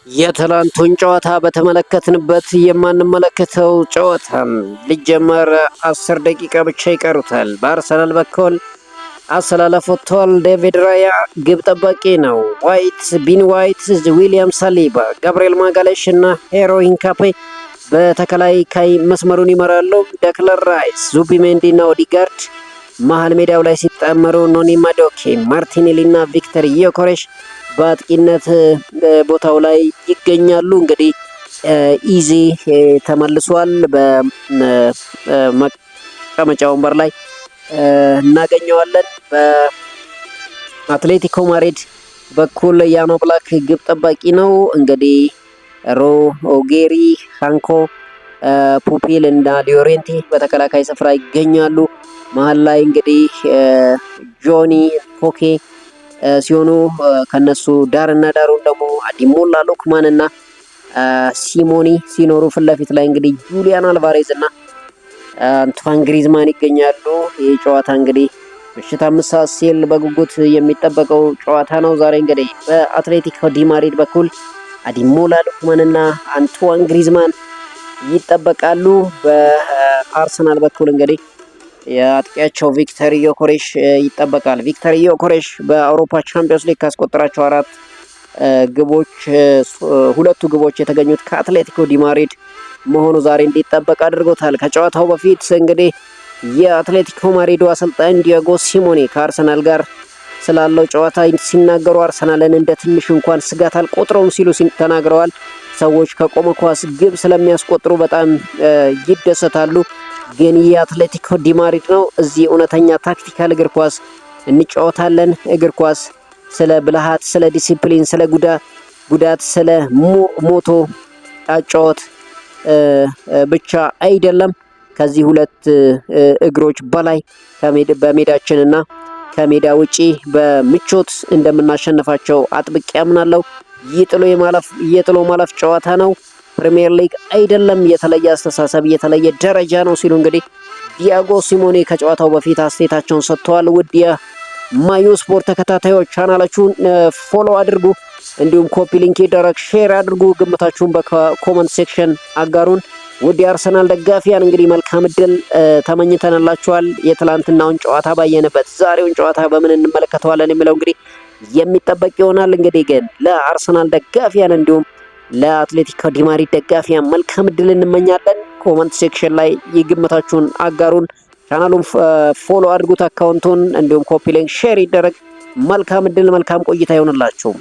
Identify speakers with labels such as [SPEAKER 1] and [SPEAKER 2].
[SPEAKER 1] የትላንቱን ጨዋታ በተመለከትንበት የማንመለከተው ጨዋታ ሊጀመር 10 ደቂቃ ብቻ ይቀሩታል። በአርሰናል በኩል አሰላለፍ ወጥቷል። ዴቪድ ራያ ግብ ጠባቂ ነው። ቤን ዋይት፣ ዊሊያም ሳሊባ፣ ጋብሪኤል ማጋሌሽ እና ሄሮ ኢንካፔ በተከላካይ መስመሩን ይመራሉ። ደክለር ራይስ፣ ዙቢሜንዲ እና ኦዲጋርድ መሀል ሜዳው ላይ ሲጣመሩ ኖኒ ማዶኬ፣ ማርቲኔሊ እና ቪክተር ዮከሬሽ በአጥቂነት ቦታው ላይ ይገኛሉ። እንግዲህ ኢዜ ተመልሷል። በመቀመጫ ወንበር ላይ እናገኘዋለን። በአትሌቲኮ ማድሪድ በኩል ያኖ ብላክ ግብ ጠባቂ ነው። እንግዲህ ሮጌሪ፣ ሃንኮ፣ ፑፒል እና ሊዮሬንቲ በተከላካይ ስፍራ ይገኛሉ። መሀል ላይ እንግዲህ ጆኒ ፖኬ ሲሆኑ ከነሱ ዳርና ዳሩን ደግሞ አዲሞላ ሎክማን እና ሲሞኒ ሲኖሩ ፊት ለፊት ላይ እንግዲህ ጁሊያን አልቫሬዝ እና አንቷን ግሪዝማን ይገኛሉ። ይህ ጨዋታ እንግዲህ ምሽት 5 ሰዓት ሲል በጉጉት የሚጠበቀው ጨዋታ ነው። ዛሬ እንግዲህ በአትሌቲኮ ዲ ማድሪድ በኩል አዲሞላ ሎክማን እና አንቷን ግሪዝማን ይጠበቃሉ። በአርሰናል በኩል እንግዲህ የአጥቂያቸው ቪክተር ዮከሬሽ ይጠበቃል። ቪክተር ዮከሬሽ በአውሮፓ ቻምፒዮንስ ሊግ ካስቆጠራቸው 4 ግቦች 2ቱ ግቦች የተገኙት ከአትሌቲኮ ዲ ማድሪድ መሆኑ ዛሬ እንዲጠበቅ አድርጎታል። ከጨዋታው በፊት እንግዲህ የአትሌቲኮ ማድሪዱ አሰልጣኝ ዲያጎ ሲሞኔ ከአርሰናል ጋር ስላለው ጨዋታ ሲናገሩ አርሰናልን እንደ ትንሽ እንኳን ስጋት አልቆጥረውም ሲሉ ተናግረዋል። ሰዎች ከቆመ ኳስ ግብ ስለሚያስቆጥሩ በጣም ይደሰታሉ። ግን የአትሌቲኮ ዲ ማድሪድ ነው። እዚህ እውነተኛ ታክቲካል እግር ኳስ እንጫወታለን። እግር ኳስ ስለ ብልሃት፣ ስለ ዲሲፕሊን፣ ስለ ጉዳት፣ ስለ ሞቶ አጫወት ብቻ አይደለም። ከዚህ 2 እግሮች በላይ በሜዳችንና ከሜዳ ውጪ በምቾት እንደምናሸንፋቸው አጥብቄ አምናለሁ። የጥሎ ማለፍ ጨዋታ ነው። ፕሪሚየር ሊግ አይደለም። የተለየ አስተሳሰብ፣ የተለየ ደረጃ ነው ሲሉ እንግዲህ ዲያጎ ሲሞኔ ከጨዋታው በፊት አስተያየታቸውን ሰጥተዋል። ውድ የማዮ ስፖርት ተከታታዮች ቻናላችሁን ፎሎ አድርጉ፣ እንዲሁም ኮፒ ሊንክ ይደረግ፣ ሼር አድርጉ፣ ግምታችሁን በኮመንት ሴክሽን አጋሩን። ውድ የአርሰናል ደጋፊያን እንግዲህ መልካም እድል ተመኝተንላችኋል። የትላንትናውን ጨዋታ ባየንበት ዛሬውን ጨዋታ በምን እንመለከተዋለን የሚለው እንግዲህ የሚጠበቅ ይሆናል። እንግዲህ ግን ለአርሰናል ደጋፊያን እንዲሁም ለአትሌቲኮ ዲ ማድሪድ ደጋፊያን መልካም እድል እንመኛለን። ኮመንት ሴክሽን ላይ የግምታችሁን አጋሩን። ቻናሉን ፎሎ አድርጉት፣ አካውንቱን እንዲሁም ኮፒ ሊንክ ሼር ይደረግ። መልካም እድል፣ መልካም ቆይታ ይሆንላችሁ።